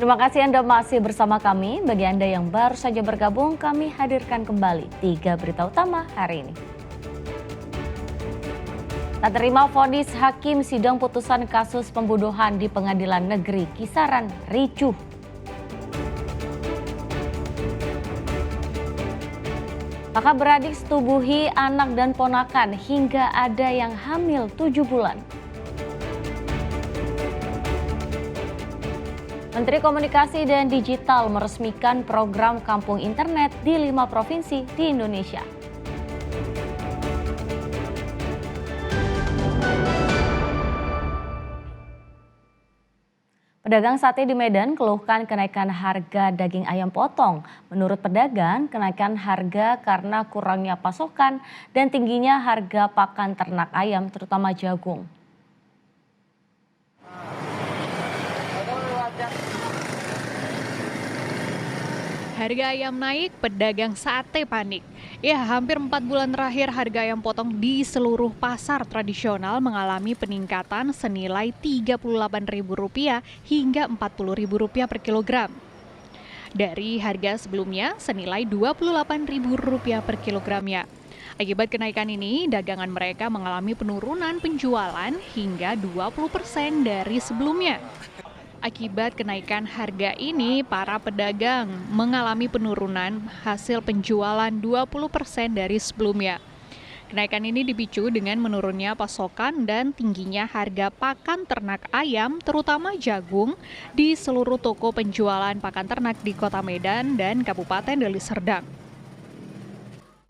Terima kasih Anda masih bersama kami. Bagi Anda yang baru saja bergabung, kami hadirkan kembali 3 berita utama hari ini. Tak terima vonis hakim sidang putusan kasus pembunuhan di Pengadilan Negeri Kisaran ricuh. Kakak beradik setubuhi anak dan ponakan hingga ada yang hamil 7 bulan. Menteri Komunikasi dan Digital meresmikan program Kampung Internet di 5 provinsi di Indonesia. Pedagang sate di Medan keluhkan kenaikan harga daging ayam potong. Menurut pedagang, kenaikan harga karena kurangnya pasokan dan tingginya harga pakan ternak ayam, terutama jagung. Harga ayam naik, pedagang sate panik. Ya, hampir 4 bulan terakhir harga ayam potong di seluruh pasar tradisional mengalami peningkatan senilai Rp38.000 hingga Rp40.000 per kilogram. Dari harga sebelumnya senilai Rp28.000 per kilogramnya. Akibat kenaikan ini, dagangan mereka mengalami penurunan penjualan hingga 20% dari sebelumnya. Akibat kenaikan harga ini, para pedagang mengalami penurunan hasil penjualan 20% dari sebelumnya. Kenaikan ini dipicu dengan menurunnya pasokan dan tingginya harga pakan ternak ayam, terutama jagung, di seluruh toko penjualan pakan ternak di Kota Medan dan Kabupaten Deli Serdang.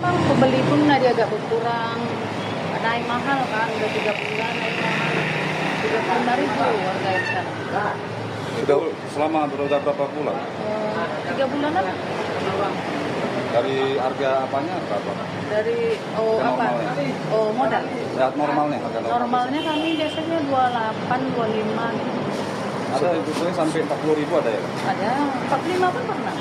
Pembeli pun agak berkurang, naik mahal kan, udah 3 bulan naik mahal. 35.000 harga yang sana. Sudah selama berapa bulan? 3 bulanan. Dari harga apanya berapa? Dari Normalnya. Modal. Ya, normalnya harga Normalnya kami biasanya 28, 25 gitu. Ada yang sampai 40.000 ada ya? Ada 45 pun pernah.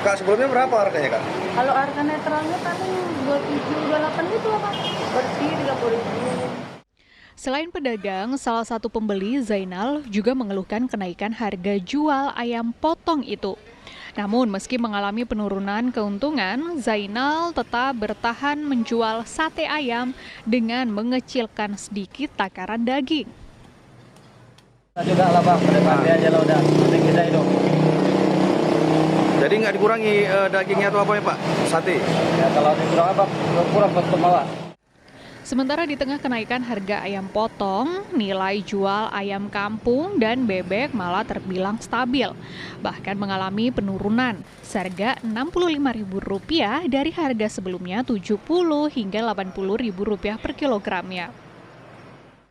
Kak, sebelumnya berapa harganya, Kak? Kalau harga netralnya paling 27, 28 gitu lah, Pak. Bersih 30.000. Selain pedagang, salah satu pembeli, Zainal, juga mengeluhkan kenaikan harga jual ayam potong itu. Namun, meski mengalami penurunan keuntungan, Zainal tetap bertahan menjual sate ayam dengan mengecilkan sedikit takaran daging. Juga lah Pak, berarti aja lah udah, penting kita hidup. Jadi nggak dikurangi dagingnya atau apa ya, Pak? Sate? Ya kalau dikurang apa, kurang untuk bawa. Sementara di tengah kenaikan harga ayam potong, nilai jual ayam kampung dan bebek malah terbilang stabil. Bahkan mengalami penurunan seharga Rp65.000 dari harga sebelumnya Rp70.000 hingga Rp80.000 per kilogramnya.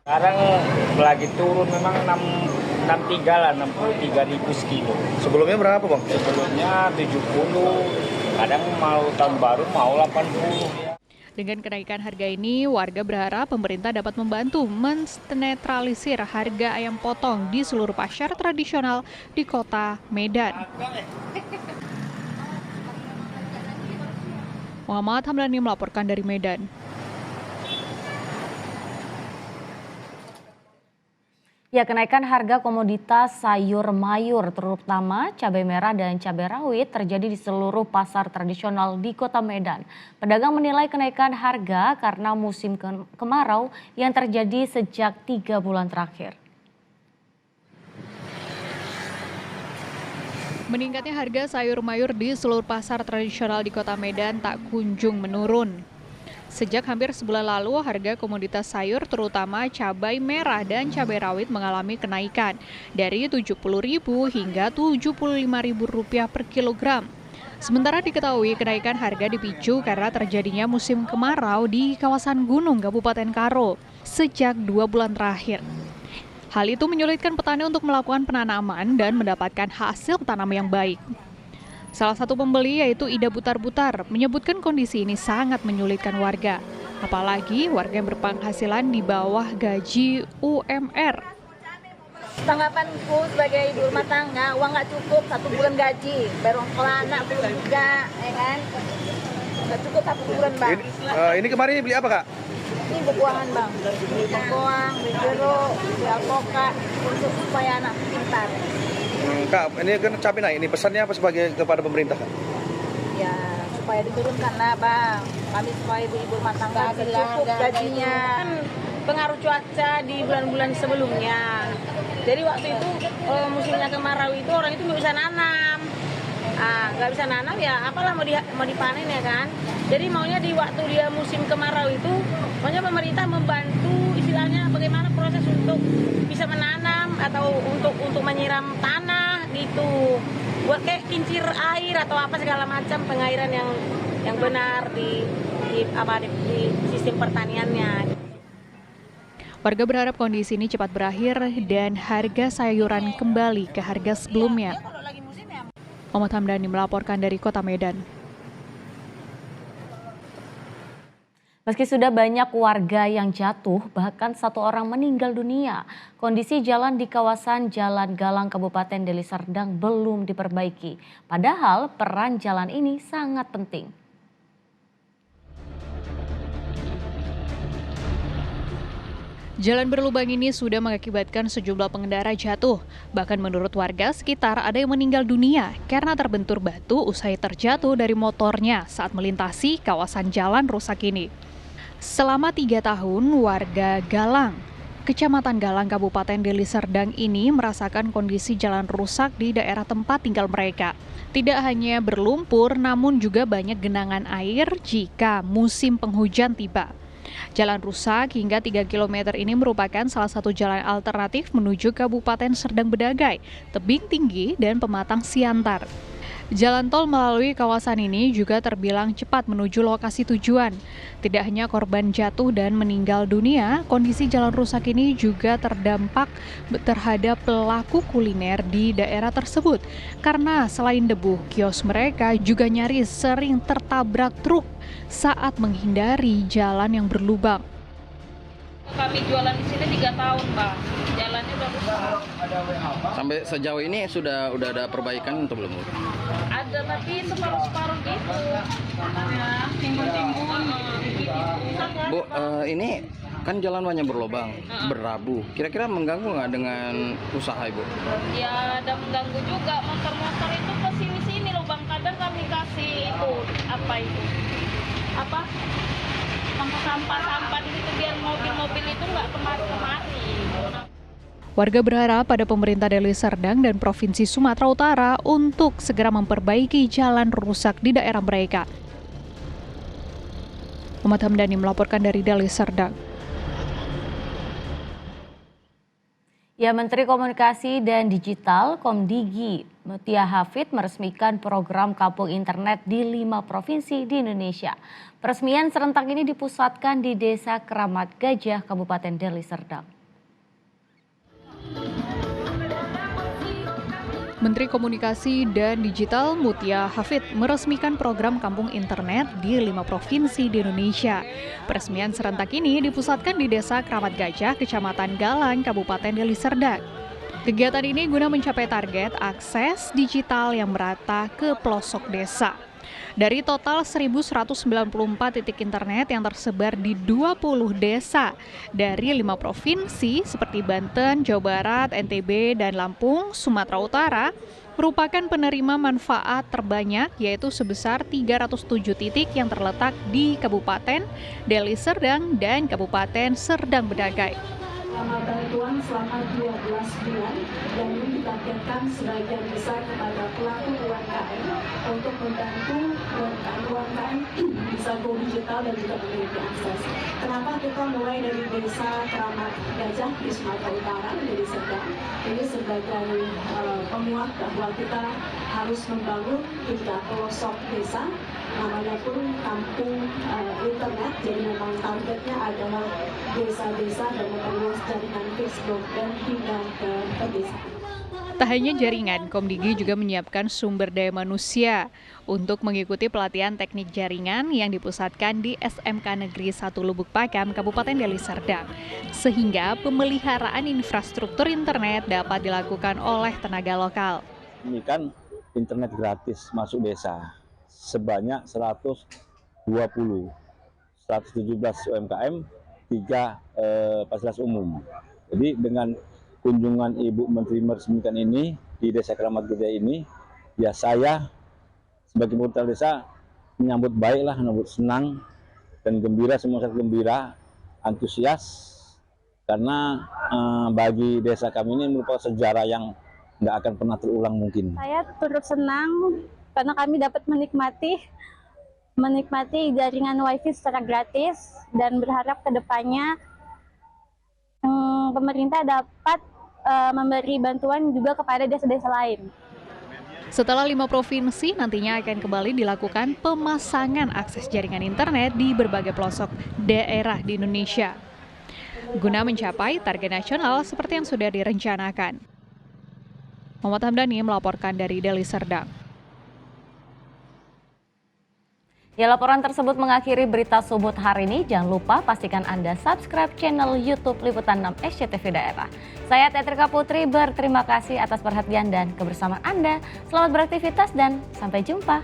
Sekarang lagi turun memang 63 lah, 63.000 sekilo. Sebelumnya berapa, Bang? Sebelumnya 70, kadang mau tahun baru mau 80. Dengan kenaikan harga ini, warga berharap pemerintah dapat membantu menetralisir harga ayam potong di seluruh pasar tradisional di Kota Medan. Muhammad Hamdani melaporkan dari Medan. Ya, kenaikan harga komoditas sayur mayur terutama cabai merah dan cabai rawit terjadi di seluruh pasar tradisional di Kota Medan. Pedagang menilai kenaikan harga karena musim kemarau yang terjadi sejak 3 bulan terakhir. Meningkatnya harga sayur mayur di seluruh pasar tradisional di Kota Medan tak kunjung menurun. Sejak hampir sebulan lalu, harga komoditas sayur terutama cabai merah dan cabai rawit mengalami kenaikan dari Rp70.000 hingga Rp75.000 per kilogram. Sementara diketahui kenaikan harga dipicu karena terjadinya musim kemarau di kawasan Gunung Kabupaten Karo sejak 2 bulan terakhir. Hal itu menyulitkan petani untuk melakukan penanaman dan mendapatkan hasil tanam yang baik. Salah satu pembeli yaitu Ida Butar-Butar menyebutkan kondisi ini sangat menyulitkan warga. Apalagi warga yang berpenghasilan di bawah gaji UMR. Tanggapanku sebagai ibu rumah tangga, uang nggak cukup 1 bulan gaji, bayar uang sekolah anak belum juga, ya kan? Nggak cukup 1 bulan, Bang. Ini kemarin beli apa, Kak? Ini bekuangan, Bang. Beli bekuang, beli jeruk, beli alpukat, untuk supaya anak pintar. Kak, ini kan cabai naik. Ini pesannya apa sebagai kepada pemerintah, Kak? Ya supaya diturunkan lah bang, kami supaya ibu rumah tangga cukup gajinya. Kan pengaruh cuaca di bulan-bulan sebelumnya. Jadi waktu itu musimnya kemarau itu orang itu nggak bisa nanam. Nggak bisa nanam ya apalah mau dipanen ya kan. Jadi maunya di waktu dia musim kemarau itu, maunya pemerintah membantu istilahnya bagaimana proses untuk bisa menanam atau untuk menyiram tanah gitu. Buat kayak kincir air atau apa segala macam pengairan yang benar di sistem pertaniannya. Warga berharap kondisi ini cepat berakhir dan harga sayuran kembali ke harga sebelumnya. Muhammad Hamdani melaporkan dari Kota Medan. Meski sudah banyak warga yang jatuh, bahkan 1 orang meninggal dunia, kondisi jalan di kawasan Jalan Galang Kabupaten Deli Serdang belum diperbaiki. Padahal peran jalan ini sangat penting. Jalan berlubang ini sudah mengakibatkan sejumlah pengendara jatuh. Bahkan menurut warga sekitar ada yang meninggal dunia karena terbentur batu usai terjatuh dari motornya saat melintasi kawasan jalan rusak ini. Selama 3 tahun, warga Galang, Kecamatan Galang, Kabupaten Deli Serdang ini merasakan kondisi jalan rusak di daerah tempat tinggal mereka. Tidak hanya berlumpur, namun juga banyak genangan air jika musim penghujan tiba. Jalan rusak hingga 3 km ini merupakan salah satu jalan alternatif menuju Kabupaten Serdang Bedagai, tebing tinggi, dan Pematang Siantar. Jalan tol melalui kawasan ini juga terbilang cepat menuju lokasi tujuan. Tidak hanya korban jatuh dan meninggal dunia, kondisi jalan rusak ini juga terdampak terhadap pelaku kuliner di daerah tersebut. Karena selain debu, kios mereka juga nyaris sering tertabrak truk saat menghindari jalan yang berlubang. Kami jualan di sini 3 tahun, Pak. Jalannya udah rusak. Sampai sejauh ini udah ada perbaikan atau belum? Ada tapi separuh-separuh gitu. Ya, timbun-timbun gitu. Bu, ini kan jalan banyak berlubang, berabu. Kira-kira mengganggu nggak dengan usaha Ibu? Ya, ada mengganggu juga. Motor-motor itu ke sini-sini loh, Bang. Kadang kami kasih itu apa? Sampah-sampah gitu biar mobil-mobil itu nggak kemari-kemari. Warga berharap pada pemerintah Deli Serdang dan Provinsi Sumatera Utara untuk segera memperbaiki jalan rusak di daerah mereka. Muhammad Hamdani melaporkan dari Deli Serdang. Ya, Menteri Komunikasi dan Digital Komdigi Mutia Hafid meresmikan program Kampung Internet di 5 provinsi di Indonesia. Peresmian serentak ini dipusatkan di Desa Keramat Gajah, Kabupaten Deli Serdang. Menteri Komunikasi dan Digital Mutia Hafid meresmikan program Kampung Internet di 5 provinsi di Indonesia. Peresmian serentak ini dipusatkan di Desa Keramat Gajah, Kecamatan Galang, Kabupaten Deli Serdang. Kegiatan ini guna mencapai target akses digital yang merata ke pelosok desa. Dari total 1.194 titik internet yang tersebar di 20 desa dari 5 provinsi seperti Banten, Jawa Barat, NTB, dan Lampung, Sumatera Utara, merupakan penerima manfaat terbanyak yaitu sebesar 307 titik yang terletak di Kabupaten Deli Serdang dan Kabupaten Serdang Bedagai. Bantuan selama 12 bulan dan ini ditargetkan sebagian besar kepada pelaku UMKM untuk membantu UMKM bisa go digital dan juga memiliki akses. Kenapa kita mulai dari Desa Keramat Gajah di Sumatera Utara menjadi Serdang? Ini sebagai penguat bahwa kita harus membangun hingga pelosok desa, namanya pun kampung internet, jadi memang targetnya adalah desa-desa dan memperluas jaringan fixed broadband hingga ke pedesaan. Tak hanya jaringan, Komdigi juga menyiapkan sumber daya manusia untuk mengikuti pelatihan teknik jaringan yang dipusatkan di SMK Negeri 1 Lubuk Pakam, Kabupaten Deli Serdang. Sehingga pemeliharaan infrastruktur internet dapat dilakukan oleh tenaga lokal. Ini kan internet gratis masuk desa sebanyak 117 UMKM, 3 fasilitas umum. Jadi dengan kunjungan Ibu Menteri meresmikan ini, di Desa Keramat Gede ini, ya saya sebagai putra desa menyambut baiklah, menyambut senang dan gembira, semua sangat gembira, antusias karena bagi desa kami ini merupakan sejarah yang nggak akan pernah terulang mungkin. Saya turut senang karena kami dapat menikmati jaringan wifi secara gratis dan berharap kedepannya pemerintah dapat memberi bantuan juga kepada desa-desa lain. Setelah 5 provinsi, nantinya akan kembali dilakukan pemasangan akses jaringan internet di berbagai pelosok daerah di Indonesia, guna mencapai target nasional seperti yang sudah direncanakan. Muhammad Hamdani melaporkan dari Deli Serdang. Ya, laporan tersebut mengakhiri berita Sumut hari ini. Jangan lupa pastikan Anda subscribe channel YouTube Liputan 6 SCTV Daerah. Saya Tetrika Putri berterima kasih atas perhatian dan kebersamaan Anda. Selamat beraktivitas dan sampai jumpa.